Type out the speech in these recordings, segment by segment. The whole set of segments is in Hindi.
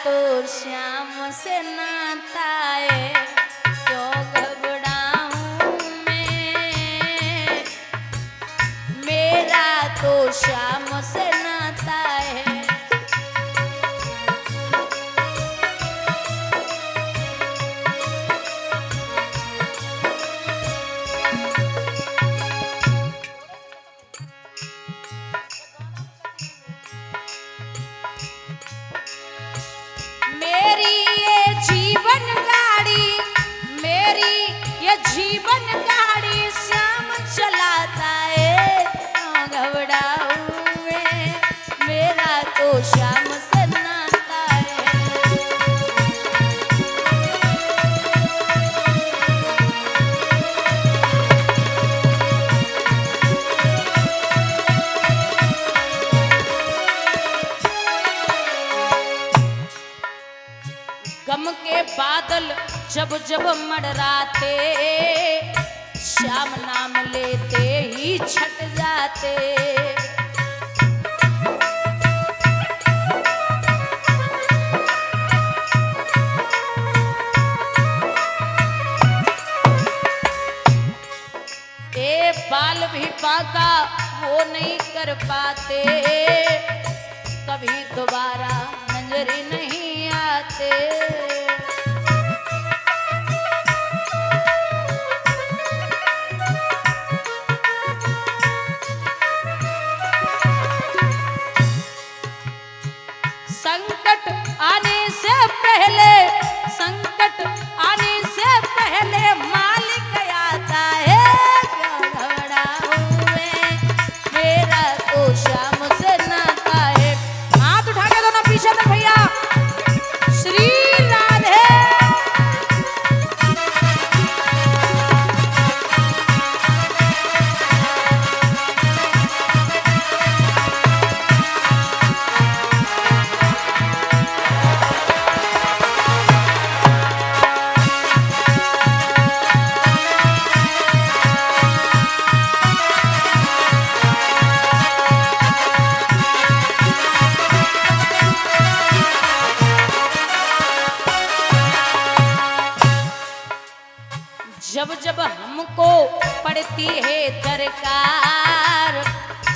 तो श्याम से नाता है, क्यों घबराऊं मैं, मेरा तो श्याम से नाता है। मेरी ये जीवन गाड़ी, मेरी ये जीवन गाड़ी श्याम चलाता है, क्यों घबराऊं मैं, मेरा तो श्याम से नाता है। गम के बादल जब जब मंडराते, श्याम नाम लेते ही छट जाते। ए बाल भी बांका वो नहीं कर पाते, कभी दोबारा नजर नहीं आते। संकट आने से पहले, संकट आने से पहले मालिक आता है, क्यों घबराऊं मैं, मेरा तो श्याम से नाता है। हाथ उठा के दोनों पीछे तक भैया, श्री राधे। जब जब हमको पड़ती है दरकार,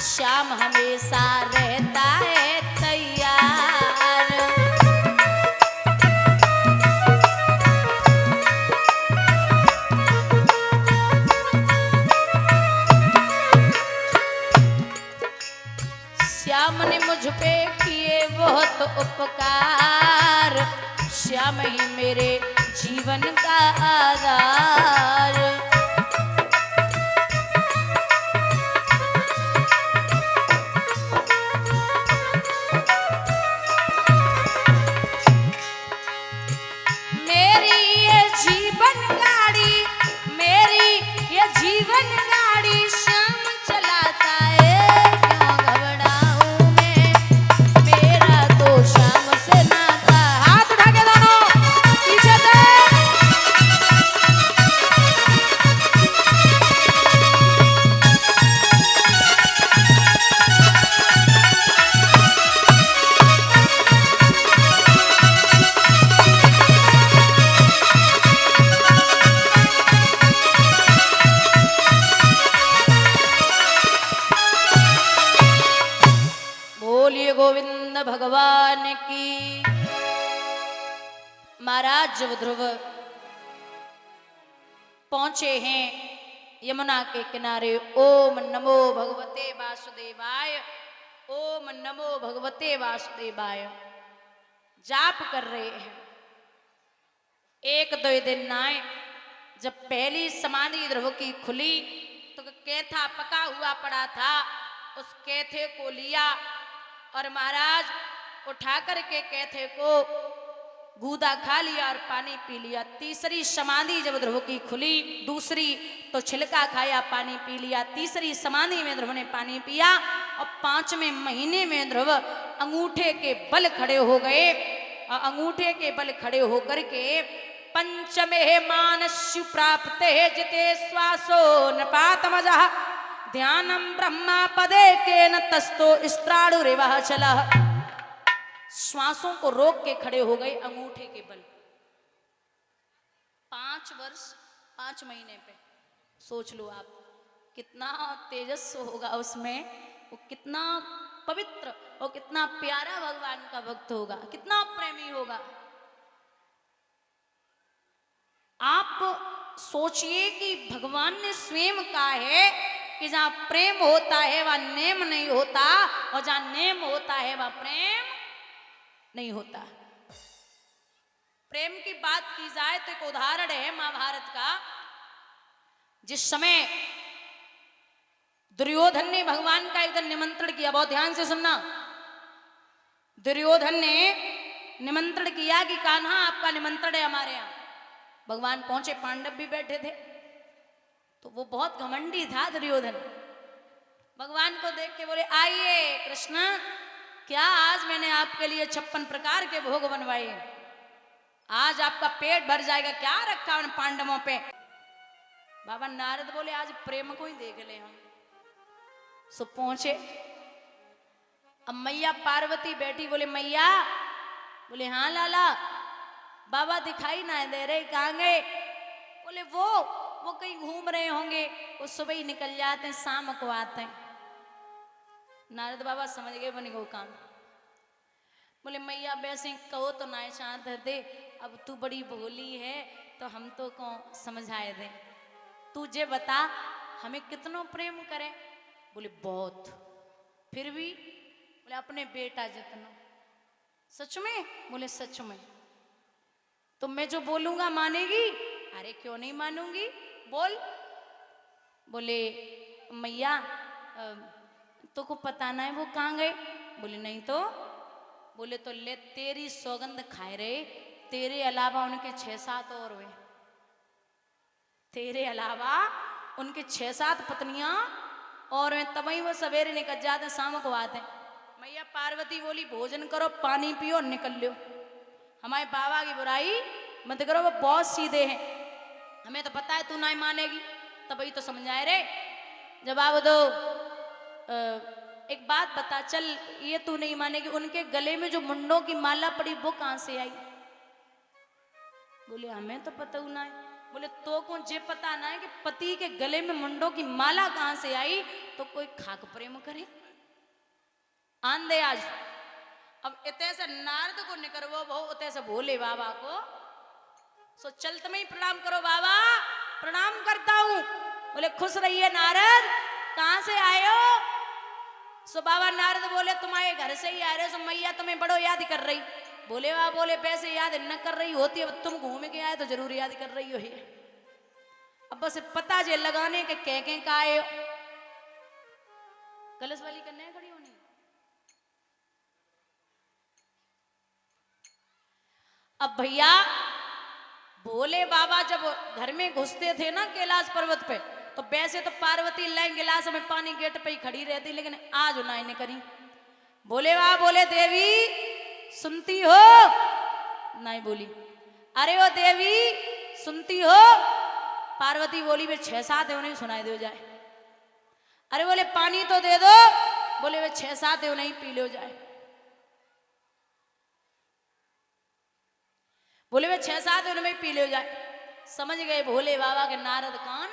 श्याम हमेशा रहता है तैयार। श्याम ने मुझ पे किए बहुत उपकार, श्याम ही मेरे जीवन का आधार। मेरी ये जीवन गाड़ी, मेरी ये जीवन गाड़ी श्याम चलाता है, क्यों घबराऊं मैं, मेरा तो श्याम से नाता। हाथ उठा के दोनों पीछे तक। बोलिए गोविंद भगवान की। महाराज जब ध्रुव पहुंचे हैं यमुना के किनारे, ओम नमो भगवते वासुदेवाय, ओम नमो भगवते वासुदेवाय जाप कर रहे हैं। एक दो दिन नाए, जब पहली समाधि ध्रुव की खुली तो कैथा पका हुआ पड़ा था, उस कैथे को लिया और महाराज उठा करके कैथे को गूदा खा लिया और पानी पी लिया। तीसरी समाधि जब ध्रुव की खुली, दूसरी तो छिलका खाया, पानी पी लिया। तीसरी समाधि में ध्रुव ने पानी पिया और 5वें महीने में ध्रुव अंगूठे के बल खड़े हो गए। और अंगूठे के बल खड़े होकर के पंचमे मानस्यु प्राप्ते जिते श्वासो नपातमजः ध्यानम ब्रह्मा पदे केन तस्तो स्त्राणुरिवः चलः। श्वासों को रोक के खड़े हो गए अंगूठे के बल। 5 वर्ष 5 महीने पे सोच लो आप, कितना तेजस्व होगा उसमें, वो कितना पवित्र और कितना प्यारा भगवान का भक्त होगा, कितना प्रेमी होगा। आप सोचिए कि भगवान ने स्वयं कहा है कि जहां प्रेम होता है वहां नेम नहीं होता, और जहां नेम होता है वहां प्रेम नहीं होता। प्रेम की बात की जाए तो एक उदाहरण है महाभारत का। जिस समय दुर्योधन ने भगवान का एक दिन निमंत्रण किया, बहुत ध्यान से सुनना, दुर्योधन ने निमंत्रण किया कि कान्हा आपका निमंत्रण है हमारे यहाँ। भगवान पहुंचे, पांडव भी बैठे थे, तो वो बहुत घमंडी था दुर्योधन। भगवान को देख के बोले, आइए कृष्ण, क्या आज मैंने आपके लिए 56 प्रकार के भोग बनवाए, आज आपका पेट भर जाएगा, क्या रखा उन पांडवों पे। बाबा नारद बोले, आज प्रेम को ही देख ले हम। सो पहुंचे, अब मैया पार्वती बैठी, बोले मैया, बोले हाँ लाला, बाबा दिखाई ना दे रहे, कहाँ गए? बोले वो कहीं घूम रहे होंगे, वो सुबह ही निकल जाते हैं, शाम को आते हैं। नारद बाबा समझ गए, बने को काम। बोले मैया वैसे कहो तो ना चाहते थे, अब तू बड़ी भोली है तो हम तो को समझाए दे, तुझे बता हमें कितनों प्रेम करें? बोले बहुत। फिर भी? बोले अपने बेटा जितना। सच में? बोले सच में। तो मैं जो बोलूंगा मानेगी? अरे क्यों नहीं मानूंगी, बोल। बोले मैया तो को पता ना है वो कहाँ गए? बोले नहीं तो। बोले तो ले तेरी सौगंध खाए रहे, तेरे अलावा उनके 6-7 और हुए, तेरे अलावा उनके 6-7 पत्नियां और तब ही वो सवेरे निकल जाते, शाम को आते। मैया पार्वती बोली भोजन करो, पानी पियो, निकल लो, हमारे बाबा की बुराई मत करो, वो बहुत सीधे हैं, हमें तो पता है तू नहीं मानेगी, तभी तो समझाए रे। जवाब दो, एक बात बता, चल ये तू नहीं मानेगी, उनके गले में जो मुंडों की माला पड़ी वो कहां से आई? बोले हमें तो पता ना है। बोले तो कौन जे पता ना है कि पति के गले में मुंडों की माला कहां से आई, तो कोई खाक प्रेम करे आंदे आज। अब इतने से नारद को निकरवो बहु, उतने से भोले बाबा को सो चलत में ही प्रणाम करो, बाबा प्रणाम करता हूं। बोले खुश रहिए नारद, कहां से आए हो? सो बाबा नारद बोले तुम्हारे घर से ही आ रहे, सो मैया तुम्हें बड़ो याद कर रही। बोले वाह, बोले वैसे याद न कर रही होती, अब तुम घूम के आए तो जरूर याद कर रही हो। अब बस पता जे लगाने के कह का आए हो। कलश वाली कन्या खड़ी होनी। अब भैया भोले बाबा जब घर में घुसते थे ना कैलाश पर्वत पे, तो वैसे तो पार्वती लाइन गिलास में पानी गेट पे ही खड़ी रहती, लेकिन आज उन्हें नहीं करी। बोले वाह, बोले देवी सुनती हो? नहीं बोली। अरे ओ देवी सुनती हो? पार्वती बोली वे 6-7 है, उन्हें सुनाई दे जाए। अरे बोले पानी तो दे दो। बोले वे 6-7 है, उन्हें पी लो जाए। बोले वे 6-7 है, उनमें पी लो जाए। समझ गए भोले बाबा के नारद कान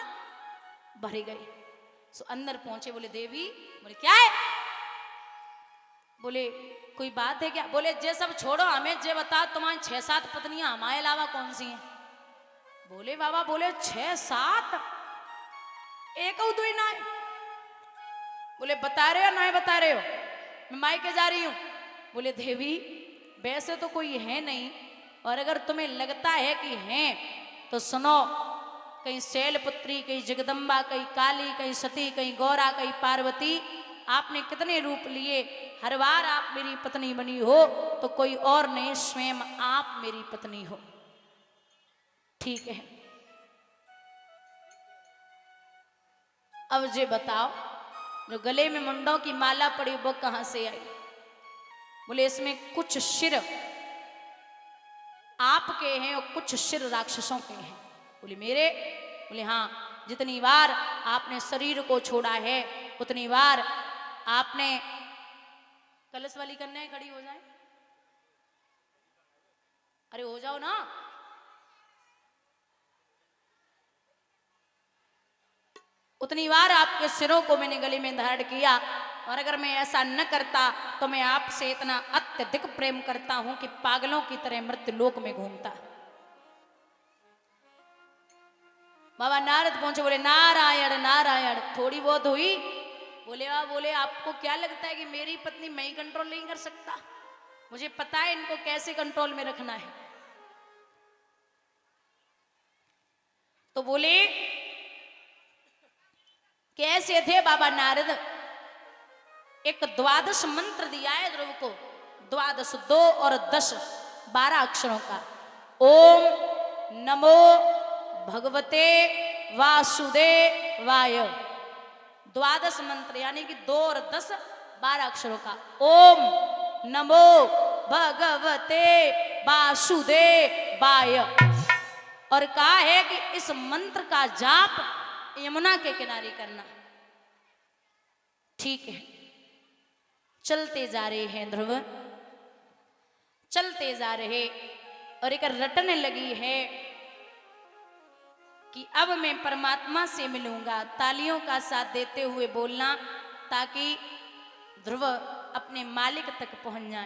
भर गए। सो अंदर पहुंचे, बोले देवी। बोले क्या है? बोले कोई बात है क्या? बोले जे सब छोड़ो, हमें जे बता तुम्हारी 6-7 पत्नियां हमारे अलावा कौन सी हैं? बोले बाबा, बोले 6-7 एक तो ही ना है। बोले बता रहे हो ना बता रहे हो? मैं मायके जा रही हूं। बोले देवी वैसे तो कोई है नहीं, और अगर तुम्हें लगता है कि हैं तो सुनो, कहीं शैलपुत्री, कहीं जगदम्बा, कहीं काली, कहीं सती, कहीं गौरा, कहीं पार्वती, आपने कितने रूप लिए, हर बार आप मेरी पत्नी बनी हो तो कोई और नहीं, स्वयं आप मेरी पत्नी हो। ठीक है, अब जे बताओ जो गले में मुंडों की माला पड़ी वो कहां से आई? बोले इसमें कुछ सिर आपके हैं और कुछ सिर राक्षसों के हैं। बोले मेरे? बोले हाँ, जितनी बार आपने शरीर को छोड़ा है उतनी बार आपने। कलश वाली कन्या खड़ी हो जाए। अरे हो जाओ ना। उतनी बार आपके सिरों को मैंने गले में धारण किया, और अगर मैं ऐसा न करता तो मैं आपसे इतना अत्यधिक प्रेम करता हूं कि पागलों की तरह मृत्यु लोक में घूमता। बाबा नारद पहुंचे, बोले नारायण नारायण। थोड़ी बहुत हुई, बोले बोले आपको क्या लगता है कि मेरी पत्नी मैं ही कंट्रोल नहीं कर सकता? मुझे पता है इनको कैसे कंट्रोल में रखना है। तो बोले कैसे थे बाबा नारद? एक द्वादश मंत्र दिया है ध्रुव को, द्वादश, 2 और 10, 12 अक्षरों का। ओम नमो भगवते वासुदेवाय। द्वादश मंत्र यानी कि 2 और 10, 12 अक्षरों का। ओम नमो भगवते वासुदेवाय। और कहा है कि इस मंत्र का जाप यमुना के किनारे करना। ठीक है, चलते जा रहे हैं ध्रुव, चलते जा रहे, और एक रटने लगी है कि अब मैं परमात्मा से मिलूंगा। तालियों का साथ देते हुए बोलना, ताकि ध्रुव अपने मालिक तक पहुंच जाए।